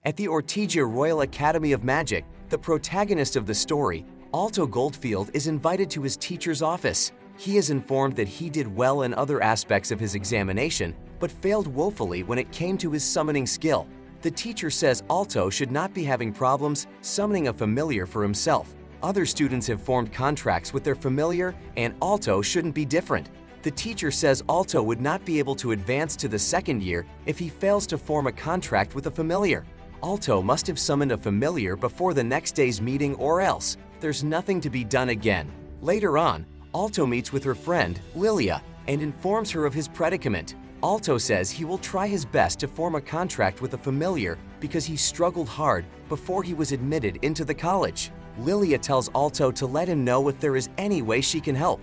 At the Ortigia Royal Academy of Magic, the protagonist of the story, Alto Goldfield, is invited to his teacher's office. He is informed that he did well in other aspects of his examination, but failed woefully when it came to his summoning skill. The teacher says Alto should not be having problems summoning a familiar for himself. Other students have formed contracts with their familiar, and Alto shouldn't be different. The teacher says Alto would not be able to advance to the second year if he fails to form a contract with a familiar. Alto must have summoned a familiar before the next day's meeting, or else there's nothing to be done again. Later on, Alto meets with her friend, Lilia, and informs her of his predicament. Alto says he will try his best to form a contract with a familiar because he struggled hard before he was admitted into the college. Lilia tells Alto to let him know if there is any way she can help.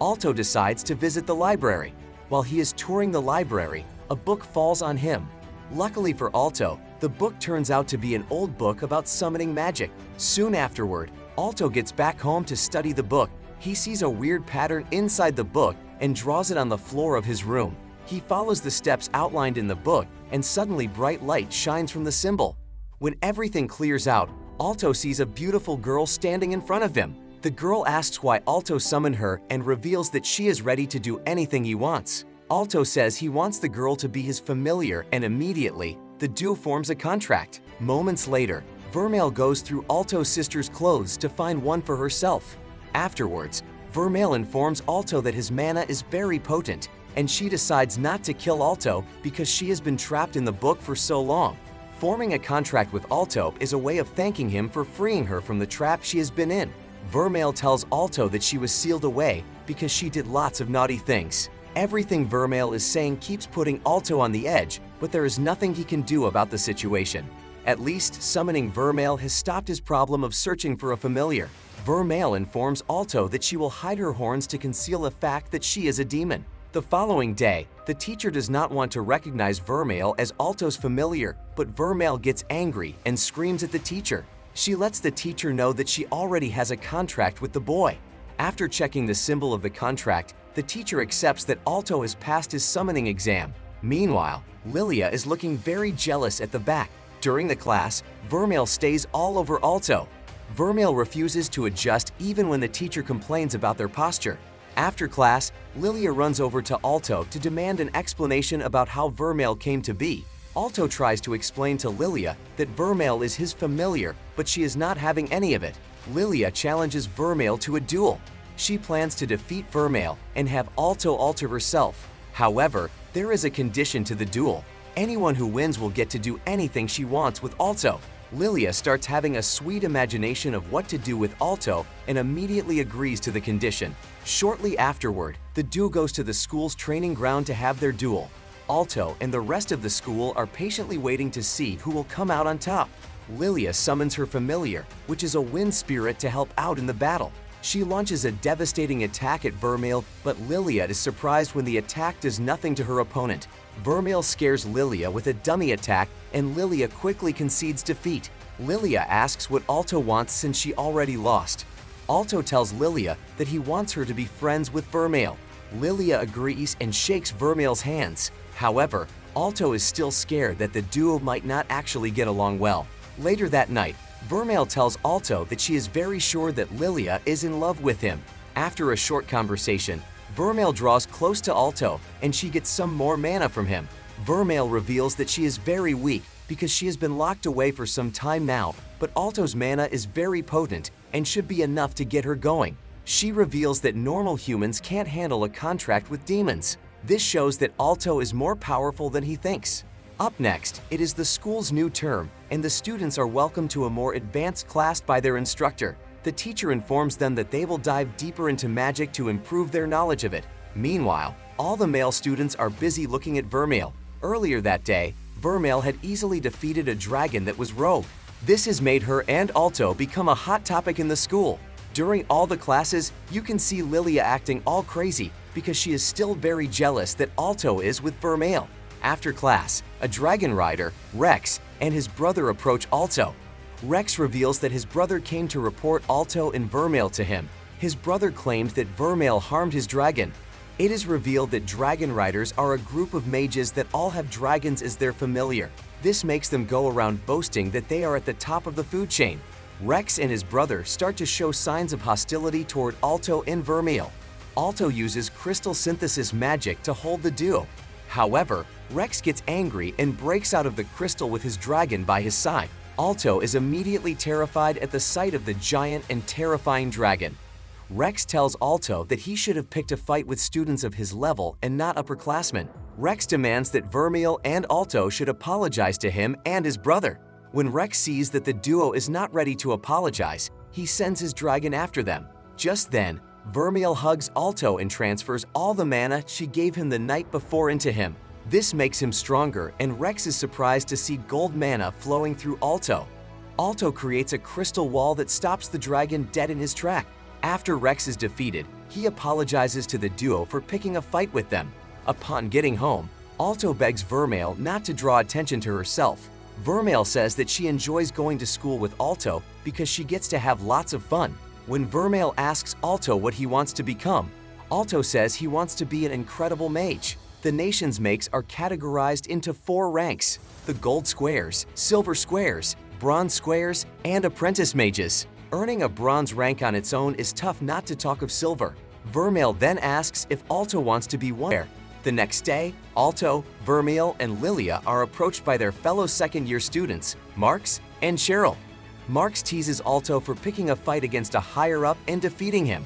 Alto decides to visit the library. While he is touring the library, a book falls on him. Luckily for Alto, the book turns out to be an old book about summoning magic. Soon afterward, Alto gets back home to study the book. He sees a weird pattern inside the book and draws it on the floor of his room. He follows the steps outlined in the book, and suddenly bright light shines from the symbol. When everything clears out, Alto sees a beautiful girl standing in front of him. The girl asks why Alto summoned her and reveals that she is ready to do anything he wants. Alto says he wants the girl to be his familiar, and immediately, the duo forms a contract. Moments later, Vermeil goes through Alto's sister's clothes to find one for herself. Afterwards, Vermeil informs Alto that his mana is very potent, and she decides not to kill Alto because she has been trapped in the book for so long. Forming a contract with Alto is a way of thanking him for freeing her from the trap she has been in. Vermeil tells Alto that she was sealed away because she did lots of naughty things. Everything Vermeil is saying keeps putting Alto on the edge, but there is nothing he can do about the situation. At least, summoning Vermeil has stopped his problem of searching for a familiar. Vermeil informs Alto that she will hide her horns to conceal the fact that she is a demon. The following day, the teacher does not want to recognize Vermeil as Alto's familiar, but Vermeil gets angry and screams at the teacher. She lets the teacher know that she already has a contract with the boy. After checking the symbol of the contract, the teacher accepts that Alto has passed his summoning exam. Meanwhile, Lilia is looking very jealous at the back. During the class, Vermeil stays all over Alto. Vermeil refuses to adjust even when the teacher complains about their posture. After class, Lilia runs over to Alto to demand an explanation about how Vermeil came to be. Alto tries to explain to Lilia that Vermeil is his familiar, but she is not having any of it. Lilia challenges Vermeil to a duel. She plans to defeat Vermeil and have Alto alter herself. However, there is a condition to the duel. Anyone who wins will get to do anything she wants with Alto. Lilia starts having a sweet imagination of what to do with Alto and immediately agrees to the condition. Shortly afterward, the duo goes to the school's training ground to have their duel. Alto and the rest of the school are patiently waiting to see who will come out on top. Lilia summons her familiar, which is a wind spirit, to help out in the battle. She launches a devastating attack at Vermeil, but Lilia is surprised when the attack does nothing to her opponent. Vermeil scares Lilia with a dummy attack, and Lilia quickly concedes defeat. Lilia asks what Alto wants since she already lost. Alto tells Lilia that he wants her to be friends with Vermeil. Lilia agrees and shakes Vermeil's hands. However, Alto is still scared that the duo might not actually get along well. Later that night, Vermeil tells Alto that she is very sure that Lilia is in love with him. After a short conversation, Vermeil draws close to Alto and she gets some more mana from him. Vermeil reveals that she is very weak because she has been locked away for some time now, but Alto's mana is very potent and should be enough to get her going. She reveals that normal humans can't handle a contract with demons. This shows that Alto is more powerful than he thinks. Up next, it is the school's new term, and the students are welcomed to a more advanced class by their instructor. The teacher informs them that they will dive deeper into magic to improve their knowledge of it. Meanwhile, all the male students are busy looking at Vermeil. Earlier that day, Vermeil had easily defeated a dragon that was rogue. This has made her and Alto become a hot topic in the school. During all the classes, you can see Lilia acting all crazy because she is still very jealous that Alto is with Vermeil. After class, a dragon rider, Rex, and his brother approach Alto. Rex reveals that his brother came to report Alto and Vermeil to him. His brother claimed that Vermeil harmed his dragon. It is revealed that dragon riders are a group of mages that all have dragons as their familiar. This makes them go around boasting that they are at the top of the food chain. Rex and his brother start to show signs of hostility toward Alto and Vermeil. Alto uses crystal synthesis magic to hold the duo. However, Rex gets angry and breaks out of the crystal with his dragon by his side. Alto is immediately terrified at the sight of the giant and terrifying dragon. Rex tells Alto that he should have picked a fight with students of his level and not upperclassmen. Rex demands that Vermeil and Alto should apologize to him and his brother. When Rex sees that the duo is not ready to apologize, he sends his dragon after them. Just then, Vermeil hugs Alto and transfers all the mana she gave him the night before into him. This makes him stronger, and Rex is surprised to see gold mana flowing through Alto. Alto creates a crystal wall that stops the dragon dead in his track. After Rex is defeated, he apologizes to the duo for picking a fight with them. Upon getting home, Alto begs Vermeil not to draw attention to herself. Vermeil says that she enjoys going to school with Alto because she gets to have lots of fun. When Vermeil asks Alto what he wants to become, Alto says he wants to be an incredible mage. The nation's makes are categorized into 4 ranks: the gold squares, silver squares, bronze squares, and apprentice mages. Earning a bronze rank on its own is tough, not to talk of silver. Vermeil then asks if Alto wants to be one. The next day, Alto, Vermeil, and Lilia are approached by their fellow second-year students, Marx and Cheryl. Marx teases Alto for picking a fight against a higher-up and defeating him.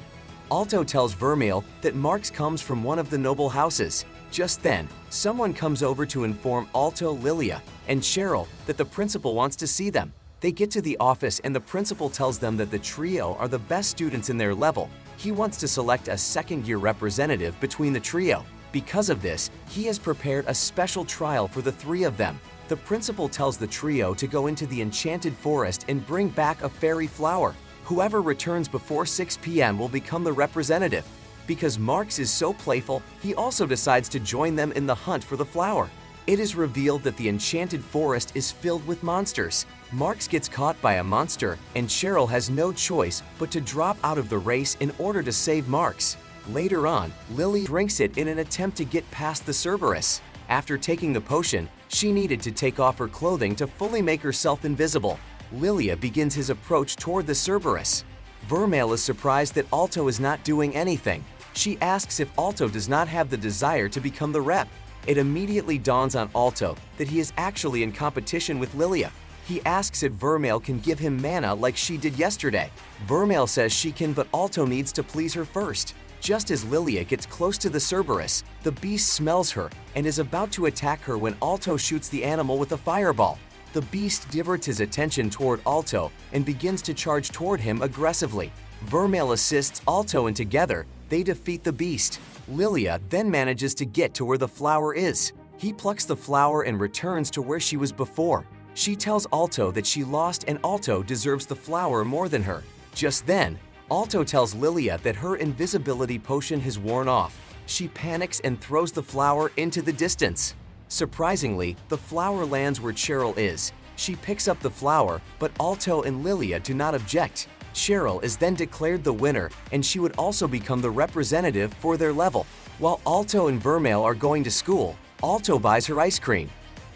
Alto tells Vermeil that Marx comes from one of the noble houses. Just then, someone comes over to inform Alto, Lilia, and Cheryl that the principal wants to see them. They get to the office and the principal tells them that the trio are the best students in their level. He wants to select a second-year representative between the trio. Because of this, he has prepared a special trial for the 3 of them. The principal tells the trio to go into the enchanted forest and bring back a fairy flower. Whoever returns before 6 p.m. will become the representative. Because Marx is so playful, he also decides to join them in the hunt for the flower. It is revealed that the enchanted forest is filled with monsters. Marx gets caught by a monster, and Cheryl has no choice but to drop out of the race in order to save Marx. Later on, Lily drinks it in an attempt to get past the Cerberus. After taking the potion, she needed to take off her clothing to fully make herself invisible. Lilia begins his approach toward the Cerberus. Vermeil is surprised that Alto is not doing anything. She asks if Alto does not have the desire to become the rep. It immediately dawns on Alto that he is actually in competition with Lilia. He asks if Vermeil can give him mana like she did yesterday. Vermeil says she can, but Alto needs to please her first. Just as Lilia gets close to the Cerberus, the beast smells her and is about to attack her when Alto shoots the animal with a fireball. The beast diverts his attention toward Alto and begins to charge toward him aggressively. Vermeil assists Alto, and together, they defeat the beast. Lilia then manages to get to where the flower is. He plucks the flower and returns to where she was before. She tells Alto that she lost and Alto deserves the flower more than her. Just then, Alto tells Lilia that her invisibility potion has worn off. She panics and throws the flower into the distance. Surprisingly, the flower lands where Cheryl is. She picks up the flower, but Alto and Lilia do not object. Cheryl is then declared the winner, and she would also become the representative for their level. While Alto and Vermeil are going to school, Alto buys her ice cream.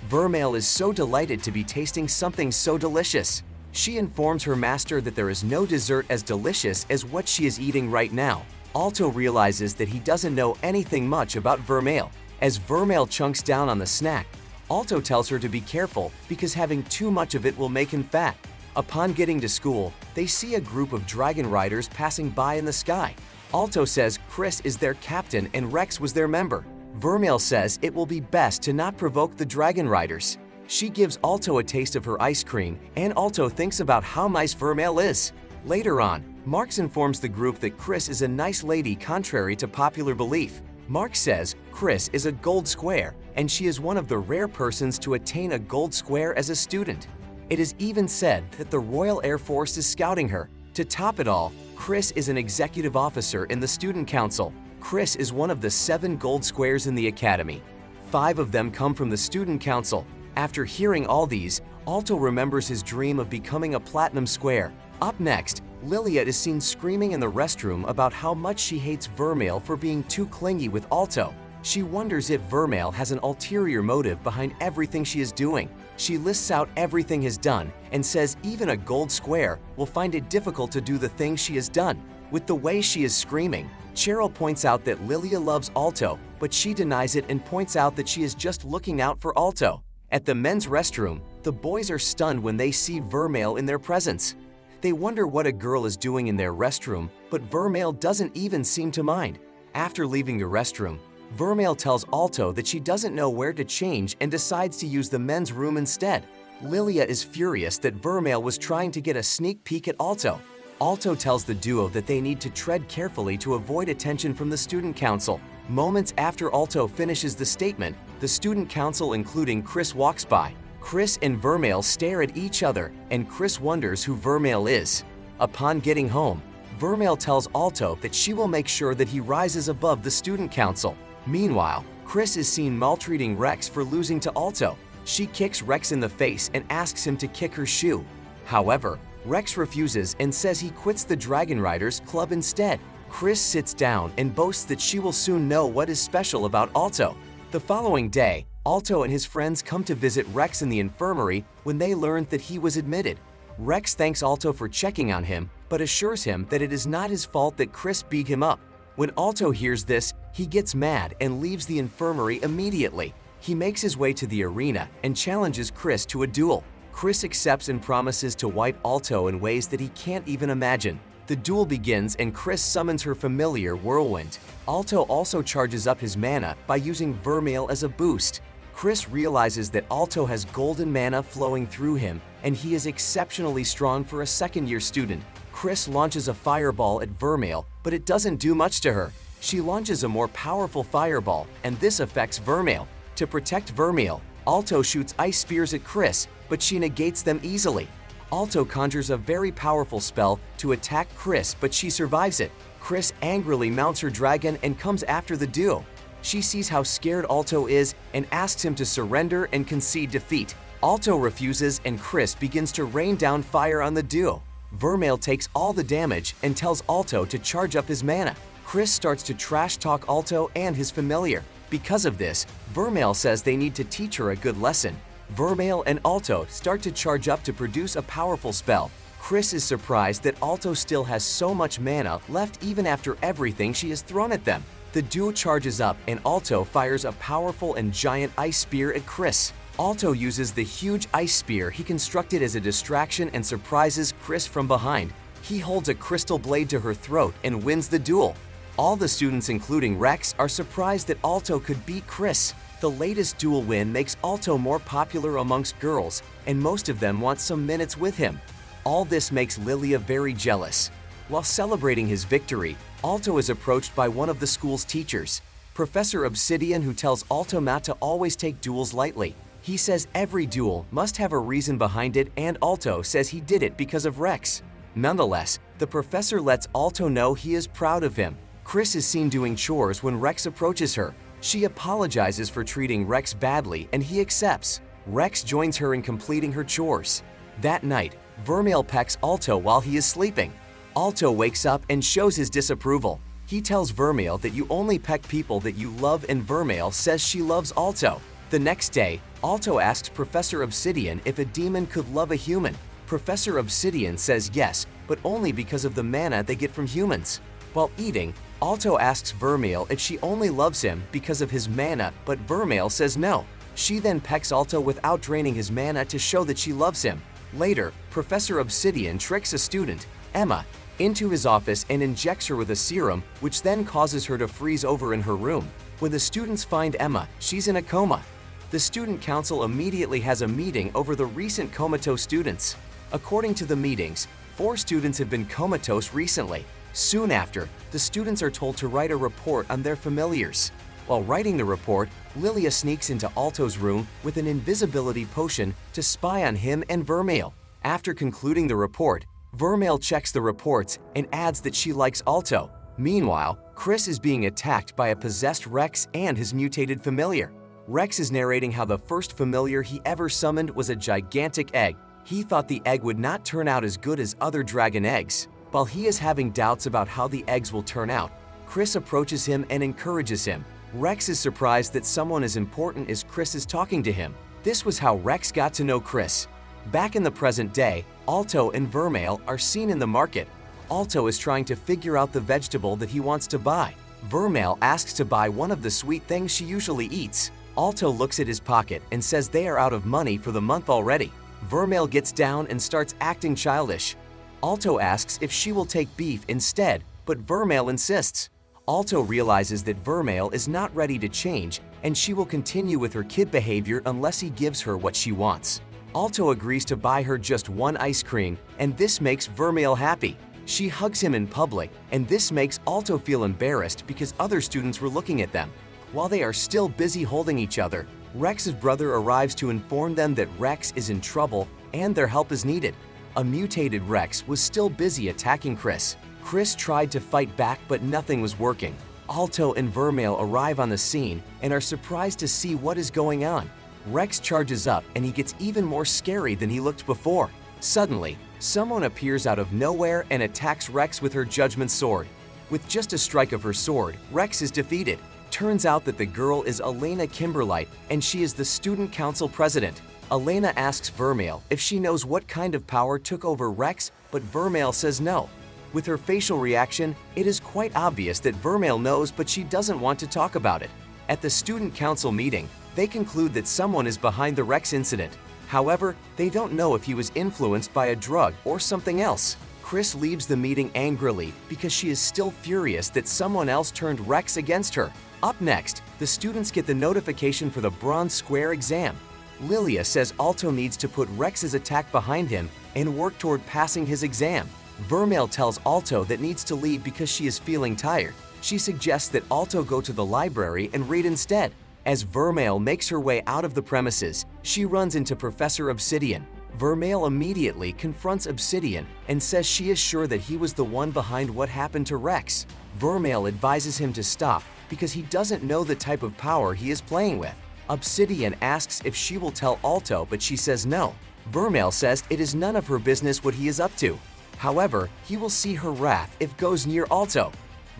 Vermeil is so delighted to be tasting something so delicious. She informs her master that there is no dessert as delicious as what she is eating right now. Alto realizes that he doesn't know anything much about Vermeil. As Vermeil chunks down on the snack, Alto tells her to be careful because having too much of it will make him fat. Upon getting to school, they see a group of dragon riders passing by in the sky. Alto says Chris is their captain and Rex was their member. Vermeil says it will be best to not provoke the dragon riders. She gives Alto a taste of her ice cream, and Alto thinks about how nice Vermeil is. Later on, Marx informs the group that Chris is a nice lady contrary to popular belief. Marx says Chris is a gold square, and she is one of the rare persons to attain a gold square as a student. It is even said that the Royal Air Force is scouting her. To top it all, Chris is an executive officer in the Student Council. Chris is one of the 7 gold squares in the Academy. 5 of them come from the Student Council. After hearing all these, Alto remembers his dream of becoming a platinum square. Up next, Lilia is seen screaming in the restroom about how much she hates Vermeil for being too clingy with Alto. She wonders if Vermeil has an ulterior motive behind everything she is doing. She lists out everything he's done and says even a gold square will find it difficult to do the things she has done. With the way she is screaming, Cheryl points out that Lilia loves Alto, but she denies it and points out that she is just looking out for Alto. At the men's restroom, the boys are stunned when they see Vermeil in their presence. They wonder what a girl is doing in their restroom, but Vermeil doesn't even seem to mind. After leaving the restroom, Vermeil tells Alto that she doesn't know where to change and decides to use the men's room instead. Lilia is furious that Vermeil was trying to get a sneak peek at Alto. Alto tells the duo that they need to tread carefully to avoid attention from the student council. Moments after Alto finishes the statement, the student council including Chris walks by. Chris and Vermeil stare at each other, and Chris wonders who Vermeil is. Upon getting home, Vermeil tells Alto that she will make sure that he rises above the student council. Meanwhile, Chris is seen maltreating Rex for losing to Alto. She kicks Rex in the face and asks him to kick her shoe. However, Rex refuses and says he quits the Dragon Riders Club instead. Chris sits down and boasts that she will soon know what is special about Alto. The following day, Alto and his friends come to visit Rex in the infirmary when they learn that he was admitted. Rex thanks Alto for checking on him, but assures him that it is not his fault that Chris beat him up. When Alto hears this, he gets mad and leaves the infirmary immediately. He makes his way to the arena and challenges Chris to a duel. Chris accepts and promises to wipe Alto in ways that he can't even imagine. The duel begins and Chris summons her familiar Whirlwind. Alto also charges up his mana by using Vermeil as a boost. Chris realizes that Alto has golden mana flowing through him, and he is exceptionally strong for a second-year student. Chris launches a fireball at Vermeil, but it doesn't do much to her. She launches a more powerful fireball, and this affects Vermeil. To protect Vermeil, Alto shoots ice spears at Chris, but she negates them easily. Alto conjures a very powerful spell to attack Chris, but she survives it. Chris angrily mounts her dragon and comes after the duo. She sees how scared Alto is and asks him to surrender and concede defeat. Alto refuses and Chris begins to rain down fire on the duo. Vermeil takes all the damage and tells Alto to charge up his mana. Chris starts to trash talk Alto and his familiar. Because of this, Vermeil says they need to teach her a good lesson. Vermeil and Alto start to charge up to produce a powerful spell. Chris is surprised that Alto still has so much mana left even after everything she has thrown at them. The duo charges up and Alto fires a powerful and giant ice spear at Chris. Alto uses the huge ice spear he constructed as a distraction and surprises Chris from behind. He holds a crystal blade to her throat and wins the duel. All the students, including Rex, are surprised that Alto could beat Chris. The latest duel win makes Alto more popular amongst girls, and most of them want some minutes with him. All this makes Lilia very jealous. While celebrating his victory, Alto is approached by one of the school's teachers, Professor Obsidian, who tells Alto not to always take duels lightly. He says every duel must have a reason behind it, and Alto says he did it because of Rex. Nonetheless, the professor lets Alto know he is proud of him. Chris is seen doing chores when Rex approaches her. She apologizes for treating Rex badly and he accepts. Rex joins her in completing her chores. That night, Vermeil pecks Alto while he is sleeping. Alto wakes up and shows his disapproval. He tells Vermeil that you only peck people that you love, and Vermeil says she loves Alto. The next day, Alto asks Professor Obsidian if a demon could love a human. Professor Obsidian says yes, but only because of the mana they get from humans. While eating, Alto asks Vermeil if she only loves him because of his mana, but Vermeil says no. She then pecks Alto without draining his mana to show that she loves him. Later, Professor Obsidian tricks a student, Emma, into his office and injects her with a serum, which then causes her to freeze over in her room. When the students find Emma, she's in a coma. The student council immediately has a meeting over the recent comatose students. According to the meetings, 4 students have been comatose recently. Soon after, the students are told to write a report on their familiars. While writing the report, Lilia sneaks into Alto's room with an invisibility potion to spy on him and Vermeil. After concluding the report, Vermeil checks the reports and adds that she likes Alto. Meanwhile, Chris is being attacked by a possessed Rex and his mutated familiar. Rex is narrating how the first familiar he ever summoned was a gigantic egg. He thought the egg would not turn out as good as other dragon eggs. While he is having doubts about how the eggs will turn out, Chris approaches him and encourages him. Rex is surprised that someone as important as Chris is talking to him. This was how Rex got to know Chris. Back in the present day, Alto and Vermeil are seen in the market. Alto is trying to figure out the vegetable that he wants to buy. Vermeil asks to buy one of the sweet things she usually eats. Alto looks at his pocket and says they are out of money for the month already. Vermeil gets down and starts acting childish. Alto asks if she will take beef instead, but Vermeil insists. Alto realizes that Vermeil is not ready to change and she will continue with her kid behavior unless he gives her what she wants. Alto agrees to buy her just one ice cream, and this makes Vermeil happy. She hugs him in public, and this makes Alto feel embarrassed because other students were looking at them. While they are still busy holding each other, Rex's brother arrives to inform them that Rex is in trouble and their help is needed. A mutated Rex was still busy attacking Chris. Chris tried to fight back, but nothing was working. Alto and Vermeil arrive on the scene and are surprised to see what is going on. Rex charges up and he gets even more scary than he looked before. Suddenly, someone appears out of nowhere and attacks Rex with her Judgment Sword. With just a strike of her sword, Rex is defeated. Turns out that the girl is Elena Kimberlite and she is the student council president. Elena asks Vermeil if she knows what kind of power took over Rex, but Vermeil says no. With her facial reaction, it is quite obvious that Vermeil knows, but she doesn't want to talk about it. At the student council meeting, they conclude that someone is behind the Rex incident. However, they don't know if he was influenced by a drug or something else. Chris leaves the meeting angrily because she is still furious that someone else turned Rex against her. Up next, the students get the notification for the Bronze Square exam. Lilia says Alto needs to put Rex's attack behind him and work toward passing his exam. Vermeil tells Alto that needs to leave because she is feeling tired. She suggests that Alto go to the library and read instead. As Vermeil makes her way out of the premises, she runs into Professor Obsidian. Vermeil immediately confronts Obsidian and says she is sure that he was the one behind what happened to Rex. Vermeil advises him to stop because he doesn't know the type of power he is playing with. Obsidian asks if she will tell Alto, but she says no. Vermeil says it is none of her business what he is up to. However, he will see her wrath if goes near Alto.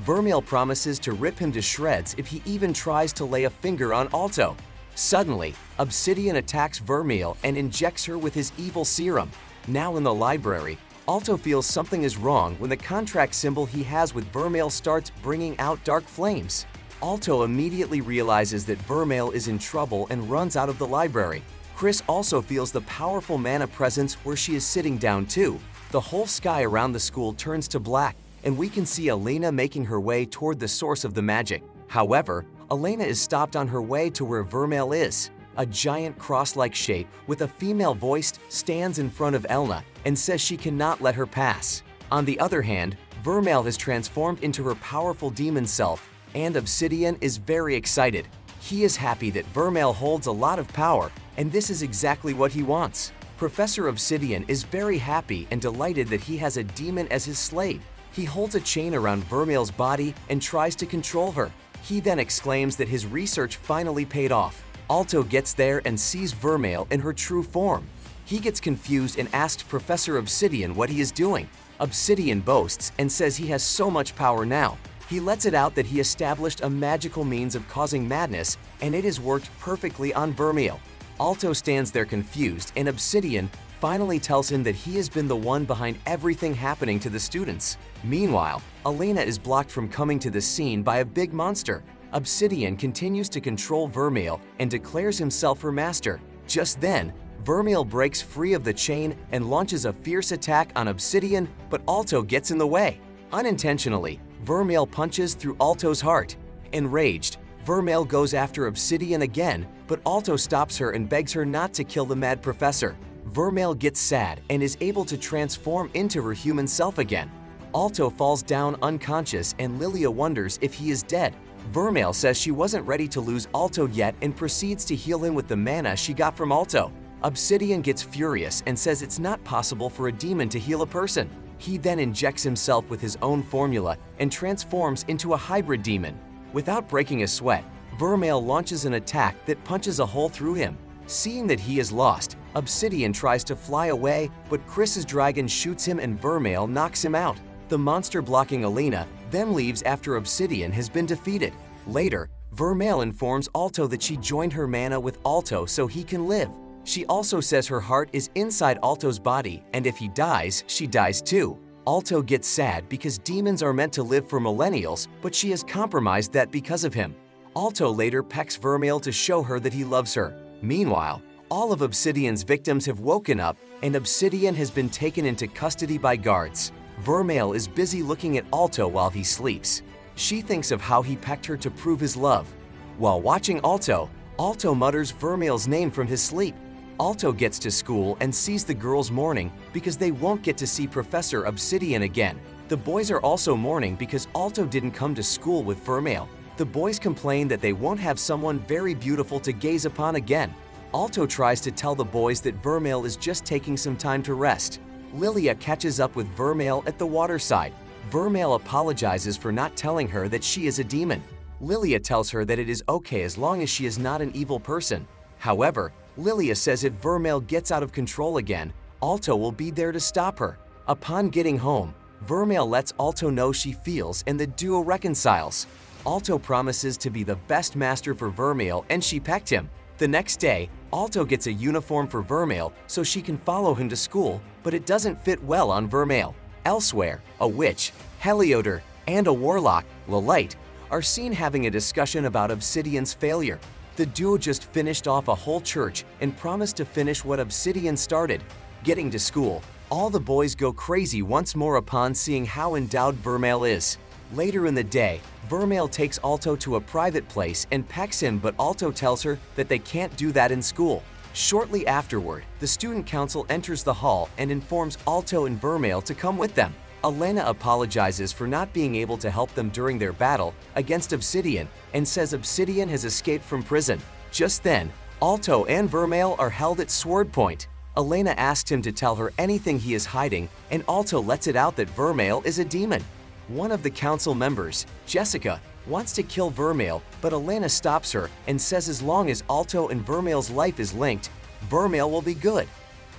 Vermeil promises to rip him to shreds if he even tries to lay a finger on Alto. Suddenly, Obsidian attacks Vermeil and injects her with his evil serum. Now in the library, Alto feels something is wrong when the contract symbol he has with Vermeil starts bringing out dark flames. Alto immediately realizes that Vermeil is in trouble and runs out of the library. Chris also feels the powerful mana presence where she is sitting down too. The whole sky around the school turns to black, and we can see Elena making her way toward the source of the magic. However, Elena is stopped on her way to where Vermeil is. A giant cross-like shape with a female voice stands in front of Elena and says she cannot let her pass. On the other hand, Vermeil has transformed into her powerful demon self, and Obsidian is very excited. He is happy that Vermeil holds a lot of power, and this is exactly what he wants. Professor Obsidian is very happy and delighted that he has a demon as his slave. He holds a chain around Vermeil's body and tries to control her. He then exclaims that his research finally paid off. Alto gets there and sees Vermeil in her true form. He gets confused and asks Professor Obsidian what he is doing. Obsidian boasts and says he has so much power now. He lets it out that he established a magical means of causing madness, and it has worked perfectly on Vermeil. Alto stands there confused, and Obsidian finally tells him that he has been the one behind everything happening to the students. Meanwhile, Elena is blocked from coming to the scene by a big monster. Obsidian continues to control Vermeil and declares himself her master. Just then, Vermeil breaks free of the chain and launches a fierce attack on Obsidian, but Alto gets in the way. Unintentionally, Vermeil punches through Alto's heart. Enraged, Vermeil goes after Obsidian again, but Alto stops her and begs her not to kill the mad professor. Vermeil gets sad and is able to transform into her human self again. Alto falls down unconscious and Lilia wonders if he is dead. Vermeil says she wasn't ready to lose Alto yet and proceeds to heal him with the mana she got from Alto. Obsidian gets furious and says it's not possible for a demon to heal a person. He then injects himself with his own formula and transforms into a hybrid demon. Without breaking a sweat, Vermeil launches an attack that punches a hole through him. Seeing that he is lost, Obsidian tries to fly away, but Chris's dragon shoots him and Vermeil knocks him out. The monster blocking Elena then leaves after Obsidian has been defeated. Later, Vermeil informs Alto that she joined her mana with Alto so he can live. She also says her heart is inside Alto's body, and if he dies, she dies too. Alto gets sad because demons are meant to live for millennials, but she has compromised that because of him. Alto later pecks Vermeil to show her that he loves her. Meanwhile, all of Obsidian's victims have woken up, and Obsidian has been taken into custody by guards. Vermeil is busy looking at Alto while he sleeps. She thinks of how he pecked her to prove his love. While watching Alto, Alto mutters Vermeil's name from his sleep. Alto gets to school and sees the girls mourning because they won't get to see Professor Obsidian again. The boys are also mourning because Alto didn't come to school with Vermeil. The boys complain that they won't have someone very beautiful to gaze upon again. Alto tries to tell the boys that Vermeil is just taking some time to rest. Lilia catches up with Vermeil at the waterside. Vermeil apologizes for not telling her that she is a demon. Lilia tells her that it is okay as long as she is not an evil person. However, Lilia says if Vermeil gets out of control again, Alto will be there to stop her. Upon getting home, Vermeil lets Alto know she feels and the duo reconciles. Alto promises to be the best master for Vermeil and she pecked him. The next day, Alto gets a uniform for Vermeil so she can follow him to school, but it doesn't fit well on Vermeil. Elsewhere, a witch, Heliodor, and a warlock, Lilite, are seen having a discussion about Obsidian's failure. The duo just finished off a whole church and promised to finish what Obsidian started. Getting to school, all the boys go crazy once more upon seeing how endowed Vermeil is. Later in the day, Vermeil takes Alto to a private place and pecks him, but Alto tells her that they can't do that in school. Shortly afterward, the student council enters the hall and informs Alto and Vermeil to come with them. Elena apologizes for not being able to help them during their battle against Obsidian and says Obsidian has escaped from prison. Just then, Alto and Vermeil are held at sword point. Elena asks him to tell her anything he is hiding, and Alto lets it out that Vermeil is a demon. One of the council members, Jessica, wants to kill Vermeil, but Elena stops her and says as long as Alto and Vermeil's life is linked, Vermeil will be good.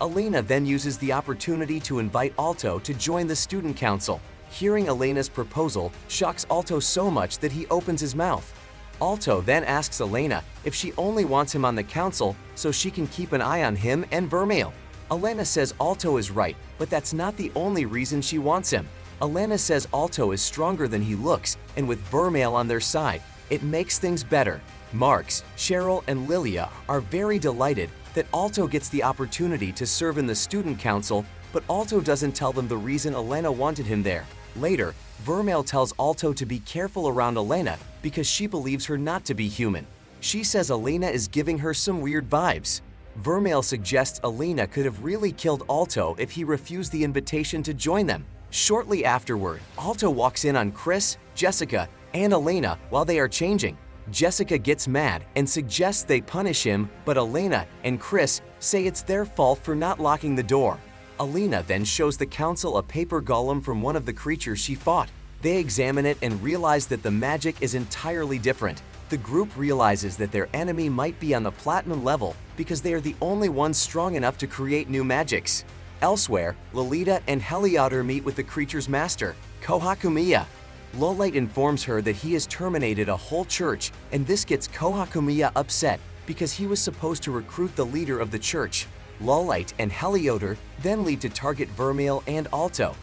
Elena then uses the opportunity to invite Alto to join the student council. Hearing Elena's proposal shocks Alto so much that he opens his mouth. Alto then asks Elena if she only wants him on the council so she can keep an eye on him and Vermeil. Elena says Alto is right, but that's not the only reason she wants him. Elena says Alto is stronger than he looks, and with Vermeil on their side, it makes things better. Marx, Cheryl, and Lilia are very delighted that Alto gets the opportunity to serve in the student council, but Alto doesn't tell them the reason Elena wanted him there. Later, Vermeil tells Alto to be careful around Elena because she believes her not to be human. She says Elena is giving her some weird vibes. Vermeil suggests Elena could have really killed Alto if he refused the invitation to join them. Shortly afterward, Alto walks in on Chris, Jessica, and Elena while they are changing. Jessica gets mad and suggests they punish him, but Elena and Chris say it's their fault for not locking the door. Elena then shows the council a paper golem from one of the creatures she fought. They examine it and realize that the magic is entirely different. The group realizes that their enemy might be on the platinum level because they are the only ones strong enough to create new magics. Elsewhere, Lolita and Heliodor meet with the creature's master, Kohakumiya. Lolite informs her that he has terminated a whole church, and this gets Kohakumiya upset because he was supposed to recruit the leader of the church. Lolite and Heliodor then lead to target Vermeil and Alto.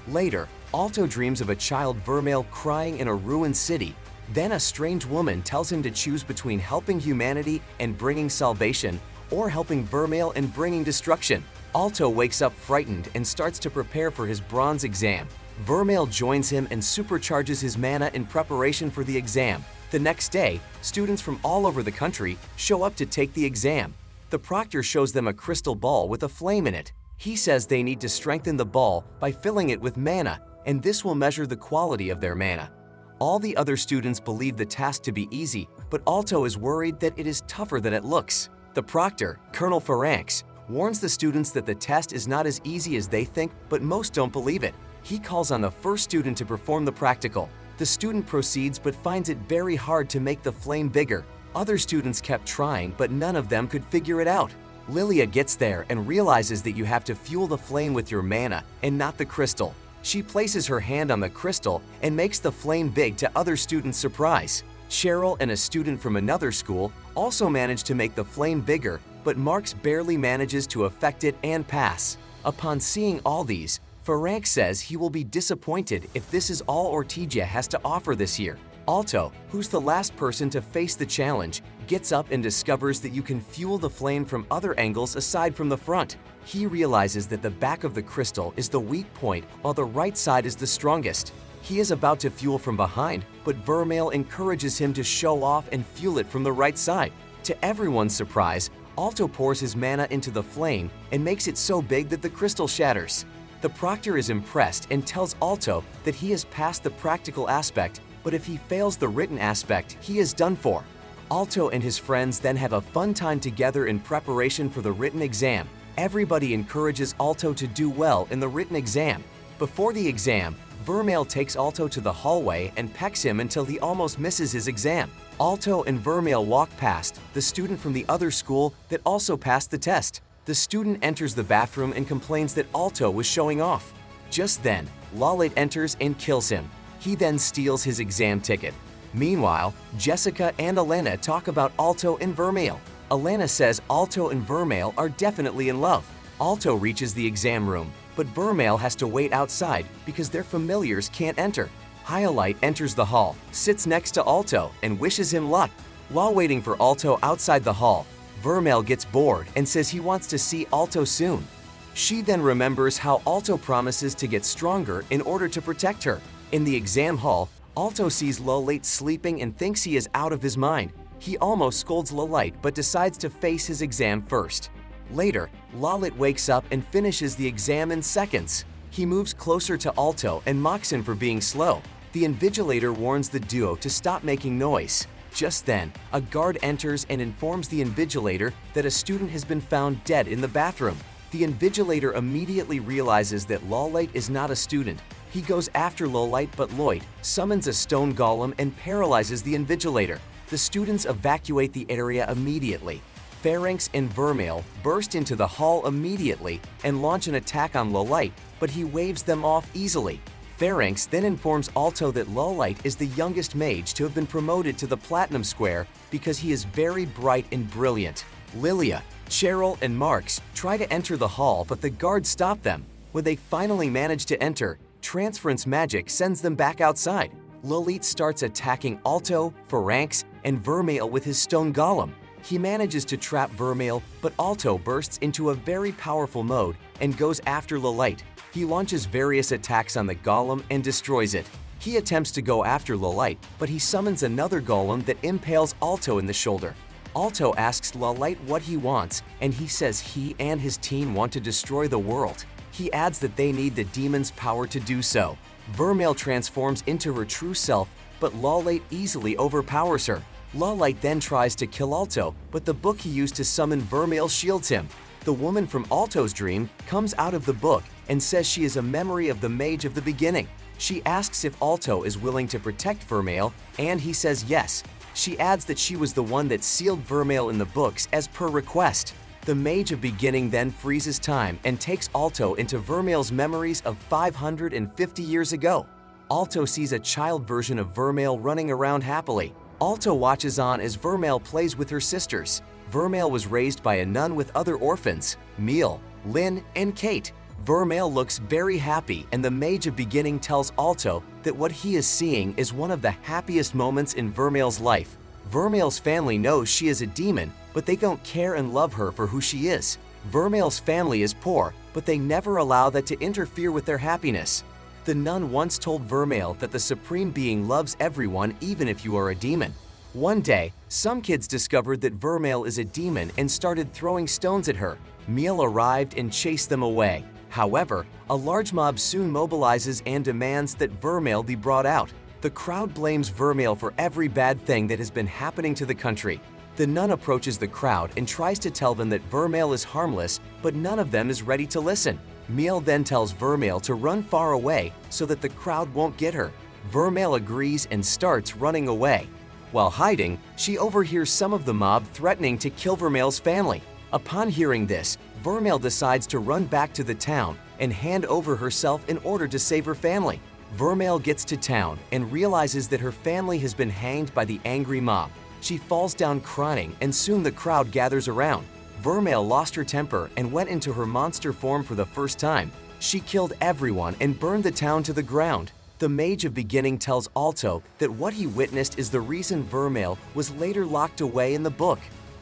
Later, Alto dreams of a child Vermeil crying in a ruined city. Then a strange woman tells him to choose between helping humanity and bringing salvation, or helping Vermeil and bringing destruction. Alto wakes up frightened and starts to prepare for his bronze exam. Vermeil joins him and supercharges his mana in preparation for the exam. The next day, students from all over the country show up to take the exam. The proctor shows them a crystal ball with a flame in it. He says they need to strengthen the ball by filling it with mana, and this will measure the quality of their mana. All the other students believe the task to be easy, but Alto is worried that it is tougher than it looks. The proctor, Colonel Pharanx, warns the students that the test is not as easy as they think, but most don't believe it. He calls on the first student to perform the practical. The student proceeds but finds it very hard to make the flame bigger. Other students kept trying, but none of them could figure it out. Lilia gets there and realizes that you have to fuel the flame with your mana and not the crystal. She places her hand on the crystal and makes the flame big to other students' surprise. Cheryl and a student from another school also manage to make the flame bigger, but Marks barely manages to affect it and pass. Upon seeing all these, Ferenc says he will be disappointed if this is all Ortygia has to offer this year. Alto, who's the last person to face the challenge, gets up and discovers that you can fuel the flame from other angles aside from the front. He realizes that the back of the crystal is the weak point while the right side is the strongest. He is about to fuel from behind, but Vermeil encourages him to show off and fuel it from the right side. To everyone's surprise, Alto pours his mana into the flame and makes it so big that the crystal shatters. The proctor is impressed and tells Alto that he has passed the practical aspect, but if he fails the written aspect, he is done for. Alto and his friends then have a fun time together in preparation for the written exam. Everybody encourages Alto to do well in the written exam. Before the exam, Vermeil takes Alto to the hallway and pecks him until he almost misses his exam. Alto and Vermeil walk past the student from the other school that also passed the test. The student enters the bathroom and complains that Alto was showing off. Just then, Lolate enters and kills him. He then steals his exam ticket. Meanwhile, Jessica and Elena talk about Alto and Vermeil. Elena says Alto and Vermeil are definitely in love. Alto reaches the exam room, but Vermeil has to wait outside because their familiars can't enter. Hyalite enters the hall, sits next to Alto, and wishes him luck. While waiting for Alto outside the hall, Vermeil gets bored and says he wants to see Alto soon. She then remembers how Alto promises to get stronger in order to protect her. In the exam hall, Alto sees Lolate sleeping and thinks he is out of his mind. He almost scolds Lolate but decides to face his exam first. Later, Lolate wakes up and finishes the exam in seconds. He moves closer to Alto and mocks him for being slow. The Invigilator warns the duo to stop making noise. Just then, a guard enters and informs the Invigilator that a student has been found dead in the bathroom. The Invigilator immediately realizes that Lolate is not a student. He goes after Lolite, but Lloyd summons a stone golem and paralyzes the Invigilator. The students evacuate the area immediately. Pharynx and Vermeil burst into the hall immediately and launch an attack on Lolite, but he waves them off easily. Pharynx then informs Alto that Lolite is the youngest mage to have been promoted to the Platinum Square because he is very bright and brilliant. Lilia, Cheryl, and Marks try to enter the hall, but the guards stop them. When they finally manage to enter, transference magic sends them back outside. Lolite starts attacking Alto, Pharynx, and Vermeil with his stone golem. He manages to trap Vermeil, but Alto bursts into a very powerful mode and goes after Lolite. He launches various attacks on the golem and destroys it. He attempts to go after Lolite, but he summons another golem that impales Alto in the shoulder. Alto asks Lolite what he wants, and he says he and his team want to destroy the world. He adds that they need the demon's power to do so. Vermeil transforms into her true self, but Lolite easily overpowers her. Lolite then tries to kill Alto, but the book he used to summon Vermeil shields him. The woman from Alto's dream comes out of the book and says she is a memory of the mage of the beginning. She asks if Alto is willing to protect Vermeil, and he says yes. She adds that she was the one that sealed Vermeil in the books as per request. The Mage of Beginning then freezes time and takes Alto into Vermeil's memories of 550 years ago. Alto sees a child version of Vermeil running around happily. Alto watches on as Vermeil plays with her sisters. Vermeil was raised by a nun with other orphans, Miel, Lynn, and Kate. Vermeil looks very happy, and the Mage of Beginning tells Alto that what he is seeing is one of the happiest moments in Vermeil's life. Vermeil's family knows she is a demon, but they don't care and love her for who she is. Vermeil's family is poor, but they never allow that to interfere with their happiness. The nun once told Vermeil that the Supreme Being loves everyone even if you are a demon. One day, some kids discovered that Vermeil is a demon and started throwing stones at her. Miel arrived and chased them away. However, a large mob soon mobilizes and demands that Vermeil be brought out. The crowd blames Vermeil for every bad thing that has been happening to the country. The nun approaches the crowd and tries to tell them that Vermeil is harmless, but none of them is ready to listen. Miel then tells Vermeil to run far away so that the crowd won't get her. Vermeil agrees and starts running away. While hiding, she overhears some of the mob threatening to kill Vermeil's family. Upon hearing this, Vermeil decides to run back to the town and hand over herself in order to save her family. Vermeil gets to town and realizes that her family has been hanged by the angry mob. She falls down crying, and soon the crowd gathers around. Vermeil lost her temper and went into her monster form for the first time. She killed everyone and burned the town to the ground. The Mage of Beginning tells Alto that what he witnessed is the reason Vermeil was later locked away in the book.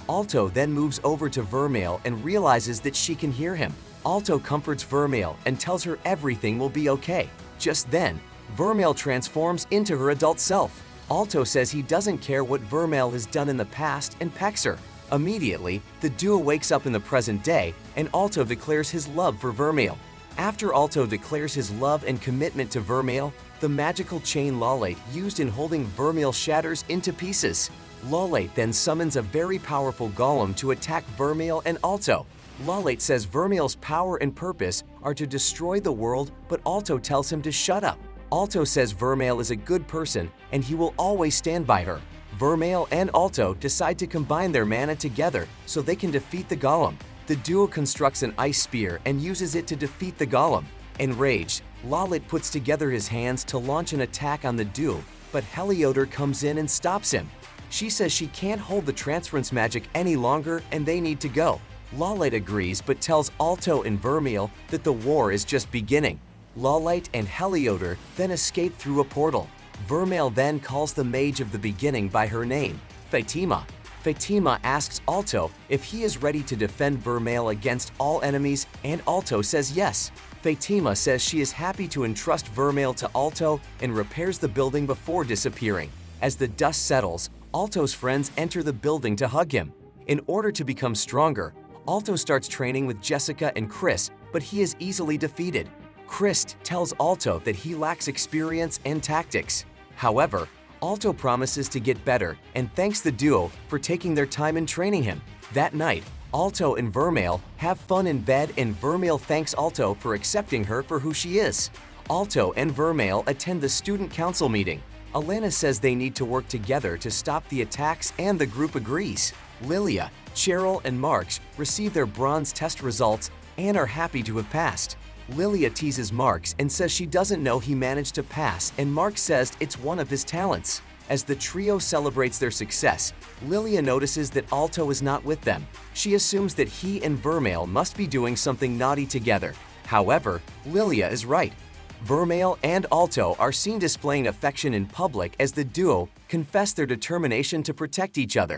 Alto then moves over to Vermeil and realizes that she can hear him. Alto comforts Vermeil and tells her everything will be okay. Just then, Vermeil transforms into her adult self. Alto says he doesn't care what Vermeil has done in the past and pecks her. Immediately, the duo wakes up in the present day and Alto declares his love for Vermeil. After Alto declares his love and commitment to Vermeil, the magical chain Lolate used in holding Vermeil shatters into pieces. Lolate then summons a very powerful golem to attack Vermeil and Alto. Lolate says Vermeil's power and purpose are to destroy the world, but Alto tells him to shut up. Alto says Vermeil is a good person and he will always stand by her. Vermeil and Alto decide to combine their mana together so they can defeat the golem. The duo constructs an ice spear and uses it to defeat the golem. Enraged, Lolate puts together his hands to launch an attack on the duo, but Heliodor comes in and stops him. She says she can't hold the transference magic any longer and they need to go. Lolate agrees but tells Alto and Vermeil that the war is just beginning. Lolate and Heliodor then escape through a portal. Vermeil then calls the Mage of the Beginning by her name, Fatima. Fatima asks Alto if he is ready to defend Vermeil against all enemies, and Alto says yes. Fatima says she is happy to entrust Vermeil to Alto and repairs the building before disappearing. As the dust settles, Alto's friends enter the building to hug him. In order to become stronger, Alto starts training with Jessica and Chris, but he is easily defeated. Chris tells Alto that he lacks experience and tactics. However, Alto promises to get better and thanks the duo for taking their time in training him. That night, Alto and Vermeil have fun in bed and Vermeil thanks Alto for accepting her for who she is. Alto and Vermeil attend the student council meeting. Alana says they need to work together to stop the attacks and the group agrees. Lilia, Cheryl, and Marks receive their bronze test results and are happy to have passed. Lilia teases Marks and says she doesn't know he managed to pass, and Marks says it's one of his talents. As the trio celebrates their success, Lilia notices that Alto is not with them. She assumes that he and Vermeil must be doing something naughty together. However, Lilia is right. Vermeil and Alto are seen displaying affection in public as the duo confess their determination to protect each other.